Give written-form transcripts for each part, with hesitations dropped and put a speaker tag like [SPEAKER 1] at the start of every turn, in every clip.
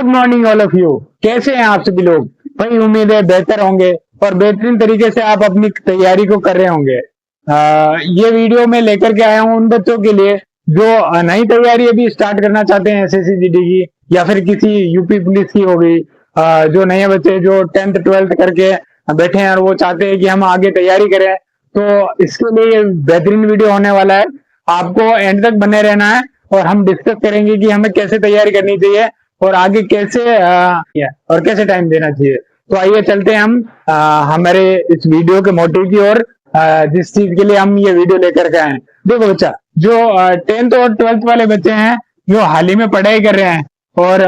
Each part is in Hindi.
[SPEAKER 1] Good morning all of you. कैसे हैं आप सभी लोग? भाई उम्मीद है बेहतर होंगे और बेहतरीन तरीके से आप अपनी तैयारी को कर रहे होंगे। ये वीडियो मैं लेकर के आया हूं उन बच्चों के लिए जो नई तैयारी अभी स्टार्ट करना चाहते हैं एसएससी जीडी की या फिर किसी यूपी पुलिस की हो गई। जो नए बच्चे जो 10th 12th करके बैठे हैं और वो चाहते हैं कि हम आगे तैयारी करें, तो इसके लिए ये बेहतरीन वीडियो होने वाला है। आपको एंड तक बने रहना है और हम डिस्कस करेंगे कि हमें कैसे तैयारी करनी चाहिए और आगे कैसे और कैसे टाइम देना चाहिए। तो आइए चलते हैं हम हमारे इस वीडियो के मोटिव की ओर, जिस चीज के लिए हम ये वीडियो लेकर के आए। देखो बच्चा, जो 10th और 12th वाले बच्चे हैं जो हाल ही में पढ़ाई कर रहे हैं और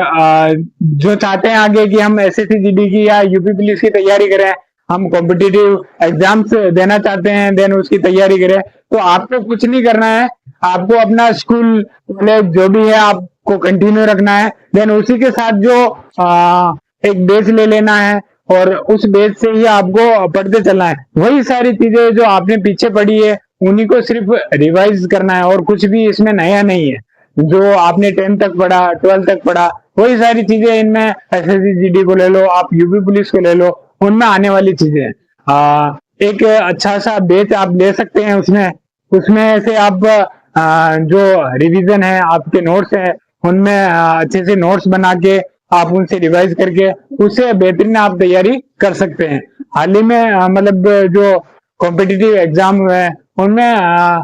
[SPEAKER 1] जो चाहते हैं आगे कि हम एसएससी जीडी की या यूपी पुलिस की तैयारी करें, हम कॉम्पिटिटिव एग्जाम्स देना चाहते हैं, देन उसकी तैयारी करें, तो आपको कुछ नहीं करना है। आपको अपना स्कूल कॉलेज जो भी है आपको कंटिन्यू रखना है। देन उसी के साथ जो एक बेस ले लेना है और उस बेस से ही आपको पढ़ते चलना है। वही सारी चीजें जो आपने पीछे पढ़ी है उन्हीं को सिर्फ रिवाइज करना है और कुछ भी इसमें नया नहीं है। जो आपने 10th तक पढ़ा, 12th तक पढ़ा, वही सारी चीजें इनमें एसएससी जीडी को ले लो, आप यूपी पुलिस को ले लो, उनमें आने वाली चीजें हैं। एक अच्छा सा बेस आप ले सकते हैं उसमें उसमें से आप जो रिवीजन है, आपके नोट्स हैं, उनमें अच्छे से नोट्स बना के आप उनसे रिवाइज करके उससे बेहतरीन आप तैयारी कर सकते हैं। हाल ही में मतलब जो कॉम्पिटिटिव एग्जाम हुए हैं उनमें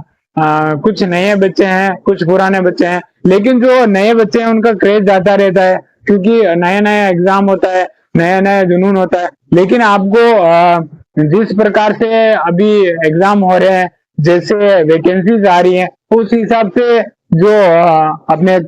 [SPEAKER 1] कुछ नए बच्चे हैं, कुछ पुराने बच्चे हैं, लेकिन जो नए बच्चे हैं उनका क्रेज ज्यादा रहता है क्योंकि नया नया एग्जाम होता है, नया नया जुनून होता है। लेकिन आपको जिस प्रकार से अभी एग्जाम हो रहे हैं, जैसे वैकेंसीज आ रही हैं, उस हिसाब से जो अपने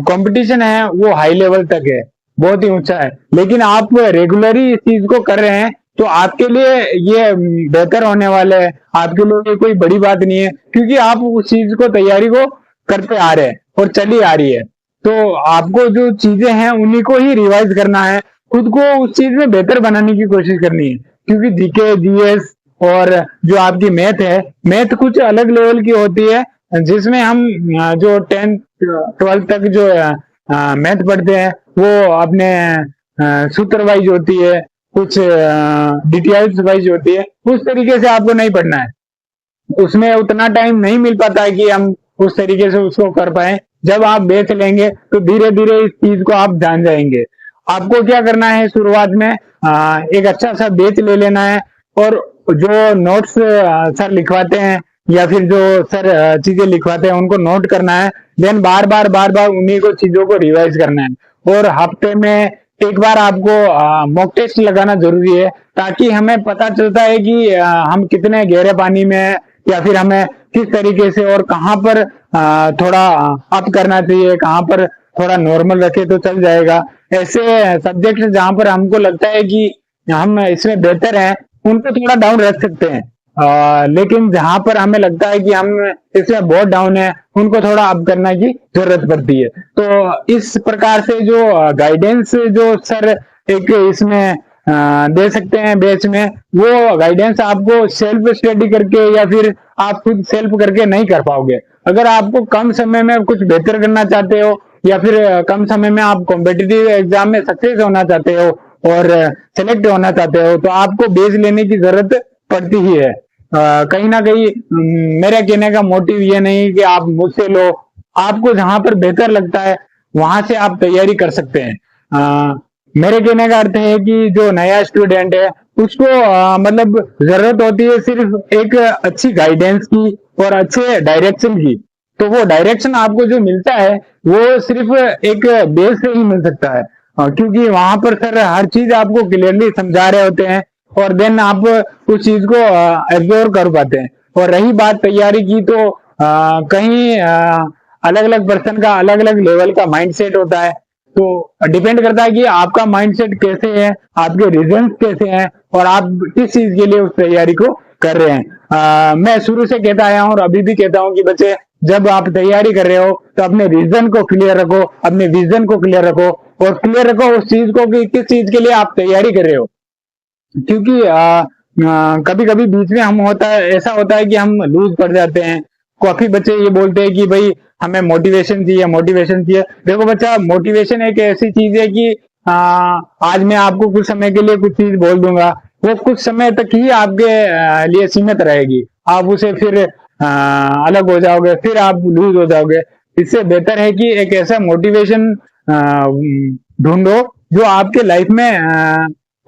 [SPEAKER 1] कंपटीशन है वो हाई लेवल तक है, बहुत ही ऊंचा है। लेकिन आप रेगुलरली इस चीज को कर रहे हैं तो आपके लिए ये बेहतर होने वाला है। आपके लिए ये कोई बड़ी बात नहीं है क्योंकि आप उस चीज को तैयारी को करते आ रहे हैं और चली आ रही है। तो आपको जो चीजें हैं उन्हीं को ही रिवाइज करना है, खुद को उस चीज में बेहतर बनाने की कोशिश करनी है। क्योंकि जीके जीएस और जो आपकी मैथ है, मैथ कुछ अलग लेवल की होती है जिसमें हम जो 10th 12th तक जो मैथ पढ़ते हैं वो अपने सूत्र वाइज होती है, कुछ डिटेल्स वाइज होती है, उस तरीके से आपको नहीं पढ़ना है। उसमें उतना टाइम नहीं मिल पाता है कि हम उस तरीके से उसको कर पाए। जब आप बेच लेंगे तो धीरे धीरे इस चीज को आप जान जाएंगे। आपको क्या करना है, शुरुआत में एक अच्छा सा बेच ले लेना है और जो नोट्स सर लिखवाते हैं या फिर जो सर चीजें लिखवाते हैं उनको नोट करना है। देन बार बार उन्हीं को चीजों को रिवाइज करना है और हफ्ते में एक बार आपको मॉक टेस्ट लगाना जरूरी है ताकि हमें पता चलता है कि हम कितने गहरे पानी में है या फिर हमें किस तरीके से और कहाँ पर थोड़ा अप करना चाहिए, कहाँ पर थोड़ा नॉर्मल रखे तो चल जाएगा। ऐसे सब्जेक्ट जहाँ पर हमको लगता है कि हम इसमें बेहतर हैं उनको थोड़ा डाउन रख सकते हैं, लेकिन जहां पर हमें लगता है कि हम इसमें बहुत डाउन है उनको थोड़ा अप करने की जरूरत पड़ती है। तो इस प्रकार से जो गाइडेंस जो सर एक इसमें दे सकते हैं बैच में, वो गाइडेंस आपको सेल्फ स्टडी करके या फिर आप खुद सेल्फ करके नहीं कर पाओगे। अगर आपको कम समय में कुछ बेहतर करना चाहते हो या फिर कम समय में आप कॉम्पिटिटिव एग्जाम में सक्सेस होना चाहते हो और सेलेक्ट होना चाहते हो तो आपको बेस लेने की जरूरत पड़ती ही है। कहीं ना कहीं मेरे कहने का मोटिव ये नहीं कि आप मुझसे लो, आपको जहां पर बेहतर लगता है वहां से आप तैयारी कर सकते हैं। मेरे कहने का अर्थ है कि जो नया स्टूडेंट है उसको मतलब जरूरत होती है सिर्फ एक अच्छी गाइडेंस की और अच्छे डायरेक्शन की। तो वो डायरेक्शन आपको जो मिलता है वो सिर्फ एक बेस से ही मिल सकता है, क्योंकि वहां पर सर हर चीज आपको क्लियरली समझा रहे होते हैं और देन आप उस चीज को एब्जॉर्व कर पाते हैं। और रही बात तैयारी की तो कहीं अलग अलग पर्सन का अलग अलग लेवल का माइंडसेट होता है, तो डिपेंड करता है कि आपका माइंडसेट कैसे है, आपके रीजन कैसे हैं और आप किस चीज के लिए उस तैयारी को कर रहे हैं। मैं शुरू से कहता आया हूं और अभी भी कहता हूं कि बच्चे जब आप तैयारी कर रहे हो तो अपने रीजन को क्लियर रखो, अपने विजन को क्लियर रखो और क्लियर रखो उस चीज को कि किस चीज के लिए आप तैयारी कर रहे हो। क्योंकि कभी कभी बीच में हम होता है ऐसा होता है कि हम लूज पड़ जाते हैं। काफी बच्चे ये बोलते हैं कि भाई हमें मोटिवेशन चाहिए, मोटिवेशन चाहिए। देखो बच्चा, मोटिवेशन एक ऐसी चीज है कि आज मैं आपको कुछ समय के लिए कुछ चीज बोल दूंगा, वो कुछ समय तक ही आपके लिए सीमित रहेगी। आप उसे फिर अलग हो जाओगे, फिर आप लूज हो जाओगे। इससे बेहतर है कि एक ऐसा मोटिवेशन ढूंढो जो आपके लाइफ में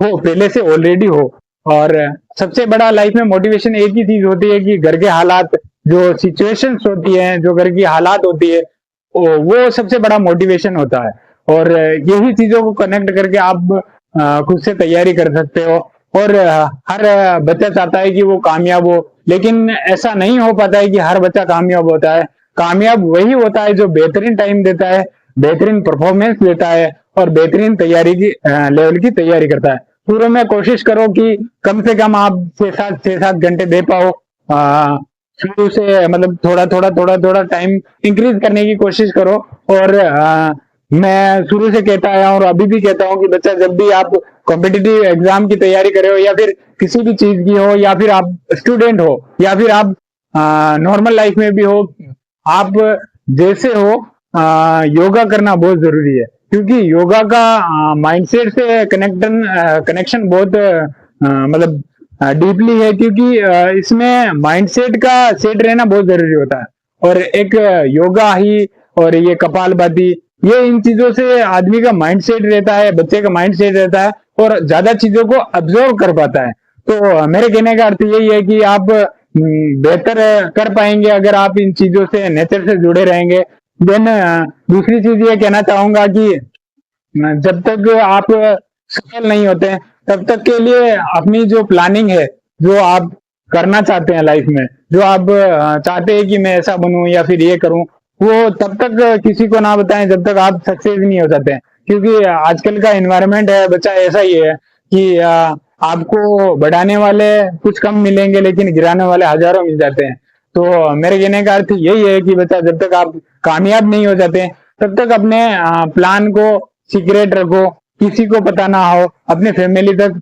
[SPEAKER 1] हो, पहले से ऑलरेडी हो। और सबसे बड़ा लाइफ में मोटिवेशन एक ही चीज होती है कि घर के हालात, जो सिचुएशंस होती है, जो घर की हालात होती है, वो सबसे बड़ा मोटिवेशन होता है। और यही चीजों को कनेक्ट करके आप खुद से तैयारी कर सकते हो। और हर बच्चा चाहता है कि वो कामयाब हो, लेकिन ऐसा नहीं हो पाता है कि हर बच्चा कामयाब होता है। कामयाब वही होता है जो बेहतरीन टाइम देता है, बेहतरीन परफॉर्मेंस देता है और बेहतरीन तैयारी की लेवल की तैयारी करता है। शुरू में कोशिश करो कि कम से कम आप 6-7 घंटे दे पाओ। शुरू से मतलब थोड़ा थोड़ा टाइम इंक्रीज करने की कोशिश करो। और मैं शुरू से कहता आया हूँ और अभी भी कहता हूँ कि बच्चा, जब भी आप कॉम्पिटिटिव एग्जाम की तैयारी कर रहे हो, या फिर किसी भी चीज की हो, या फिर आप स्टूडेंट हो, या फिर आप नॉर्मल लाइफ में भी हो, आप जैसे हो, योगा करना बहुत जरूरी है। क्योंकि योगा का माइंडसेट से कनेक्शन बहुत मतलब डीपली है। क्योंकि इसमें माइंडसेट का सेट रहना बहुत जरूरी होता है। और एक योगा ही और ये कपालभाति, ये इन चीजों से आदमी का माइंडसेट रहता है, बच्चे का माइंडसेट रहता है और ज्यादा चीजों को ऑब्जर्व कर पाता है। तो मेरे कहने का अर्थ यही है कि आप बेहतर कर पाएंगे अगर आप इन चीजों से, नेचर से जुड़े रहेंगे। देन दूसरी चीज ये कहना चाहूंगा कि जब तक आप सफल नहीं होते, तब तक के लिए अपनी जो प्लानिंग है, जो आप करना चाहते हैं लाइफ में, जो आप चाहते हैं कि मैं ऐसा बनूं या फिर ये करूं, वो तब तक किसी को ना बताएं जब तक आप सक्सेस नहीं हो जाते हैं। क्योंकि आजकल का एनवायरनमेंट है बच्चा ऐसा ही है कि आपको बढ़ाने वाले कुछ कम मिलेंगे, लेकिन गिराने वाले हजारों मिल जाते हैं। तो मेरे कहने का अर्थ यही है कि बच्चा, जब तक आप कामयाब नहीं हो जाते, तब तक अपने प्लान को सीक्रेट रखो, किसी को पता ना हो, अपने फैमिली तक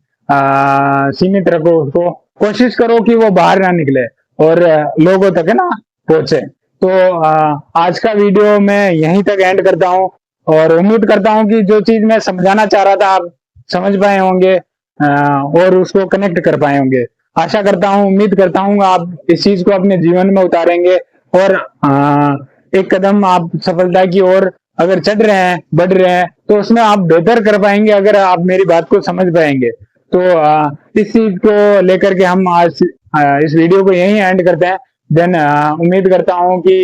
[SPEAKER 1] सीमित रखो उसको। कोशिश करो कि वो बाहर ना निकले और लोगों तक है ना पहुंचे। तो आज का वीडियो मैं यहीं तक एंड करता हूँ और उम्मीद करता हूँ कि जो चीज मैं समझाना चाह रहा था आप समझ पाए होंगे और उसको कनेक्ट कर पाए होंगे। आशा करता हूँ, उम्मीद करता हूँ आप इस चीज को अपने जीवन में उतारेंगे और एक कदम आप सफलता की ओर अगर चढ़ रहे हैं, बढ़ रहे हैं, तो उसमें आप बेहतर कर पाएंगे अगर आप मेरी बात को समझ पाएंगे। तो इस चीज को लेकर के हम आज इस वीडियो को यहीं एंड करते हैं। देन उम्मीद करता हूँ कि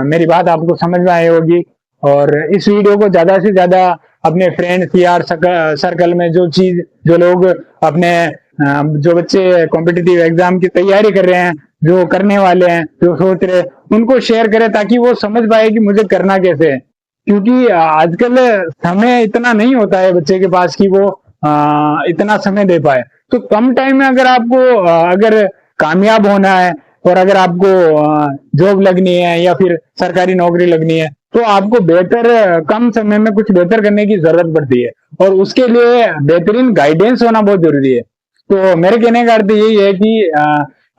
[SPEAKER 1] मेरी बात आपको समझ में आई होगी और इस वीडियो को ज्यादा से ज्यादा अपने फ्रेंड्स यार सर्कल में, जो लोग अपने जो बच्चे कॉम्पिटिटिव एग्जाम की तैयारी कर रहे हैं, जो करने वाले हैं, जो सोच रहे हैं, उनको शेयर करें ताकि वो समझ पाए कि मुझे करना कैसे है। क्योंकि आजकल समय इतना नहीं होता है बच्चे के पास कि वो इतना समय दे पाए। तो कम टाइम में अगर आपको अगर कामयाब होना है और अगर आपको जॉब लगनी है या फिर सरकारी नौकरी लगनी है, तो आपको बेहतर कम समय में कुछ बेहतर करने की जरूरत पड़ती है और उसके लिए बेहतरीन गाइडेंस होना बहुत जरूरी है। तो मेरे कहने का अर्थ यही है कि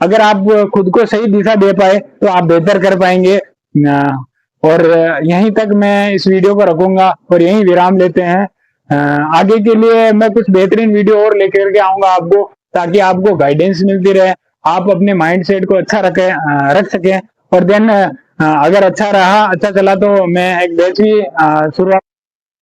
[SPEAKER 1] अगर आप खुद को सही दिशा दे पाए तो आप बेहतर कर पाएंगे। और यहीं तक मैं इस वीडियो को रखूंगा और यहीं विराम लेते हैं। आगे के लिए मैं कुछ बेहतरीन वीडियो और लेकर के आऊंगा आपको, ताकि आपको गाइडेंस मिलती रहे, आप अपने माइंड सेट को अच्छा रख सकें। और देन अगर अच्छा रहा, अच्छा चला, तो मैं एक बैच भी शुरुआत